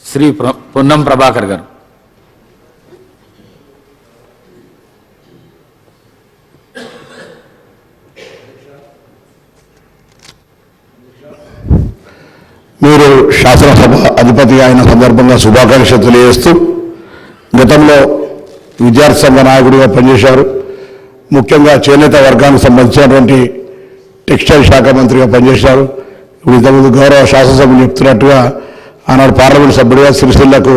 శ్రీ పొన్నం ప్రభాకర్ గారు. మీరు శాసనసభ అధిపతిగా అయిన సందర్భంగా శుభాకాంక్షలు తెలియజేస్తూ, గతంలో విద్యార్థి సంఘ నాయకుడిగా పనిచేశారు. ముఖ్యంగా చేనేత వర్గానికి సంబంధించినటువంటి టెక్స్టైల్ శాఖ మంత్రిగా పనిచేశారు. ఇప్పుడు ఇంతకుముందు గౌరవ శాసనసభ్యులు చెప్తున్నట్టుగా ఆనాడు పార్లమెంట్ సభ్యుడిగా సిరిసిల్లకు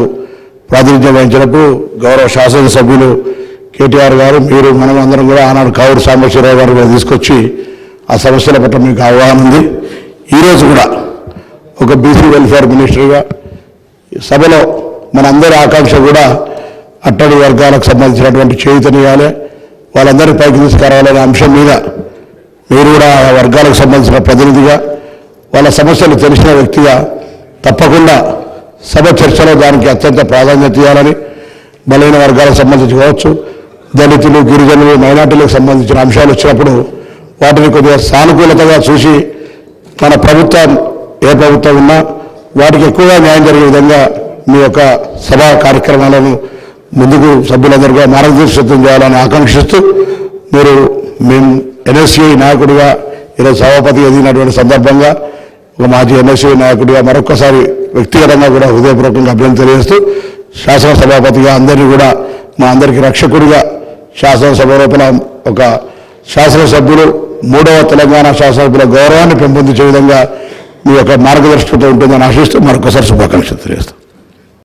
ప్రాతినిధ్యం వహించినప్పుడు గౌరవ శాసనసభ్యులు కేటీఆర్ గారు, మీరు మనం అందరం కూడా ఆనాడు కావూరు సాంబశివరావు గారు కూడా తీసుకొచ్చి ఆ సమస్యల పట్ల మీకు అవగాహన ఉంది. ఈరోజు కూడా ఒక బీసీ వెల్ఫేర్ మినిస్టర్గా సభలో మనందరి ఆకాంక్ష కూడా అట్టడి వర్గాలకు సంబంధించినటువంటి చేయూతనియాలి, వాళ్ళందరి పైకి తీసుకురావాలనే అంశం మీద మీరు కూడా ఆ వర్గాలకు సంబంధించిన ప్రతినిధిగా, వాళ్ళ సమస్యలు తెలిసిన వ్యక్తిగా తప్పకుండా సభ చర్చలో దానికి అత్యంత ప్రాధాన్యత ఇవ్వాలని, బలైన వర్గాలకు సంబంధించి కావచ్చు, దళితులు, గిరిజనులు, మైనార్టీలకు సంబంధించిన అంశాలు వచ్చినప్పుడు వాటిని కొద్దిగా సానుకూలతగా చూసి మన ప్రభుత్వం ఏ ప్రభుత్వం ఉన్నా వాటికి ఎక్కువగా న్యాయం జరిగే విధంగా మీ యొక్క సభా కార్యక్రమాలను ముందుకు సభ్యులందరిగా మార్గదర్శకత్వం చేయాలని ఆకాంక్షిస్తూ, మీరు మేము ఎన్ఎస్సీ నాయకుడిగా ఈరోజు సభాపతి ఎదిగినటువంటి సందర్భంగా ఒక మాజీ ఎన్ఎస్సీ నాయకుడిగా మరొక్కసారి వ్యక్తిగతంగా కూడా హృదయపూర్వకంగా అభినందన తెలియజేస్తూ, శాసనసభాపతిగా అందరినీ కూడా మా అందరికీ రక్షకుడిగా శాసనసభ లోపల ఒక శాసనసభ్యులు 3వ తెలంగాణ శాసనసభ్యుల గౌరవాన్ని పెంపొందించే విధంగా మీ యొక్క మార్గదర్శకత్వం ఉంటుందని ఆశిస్తూ మరొకసారి శుభాకాంక్షలు తెలియజేస్తాం.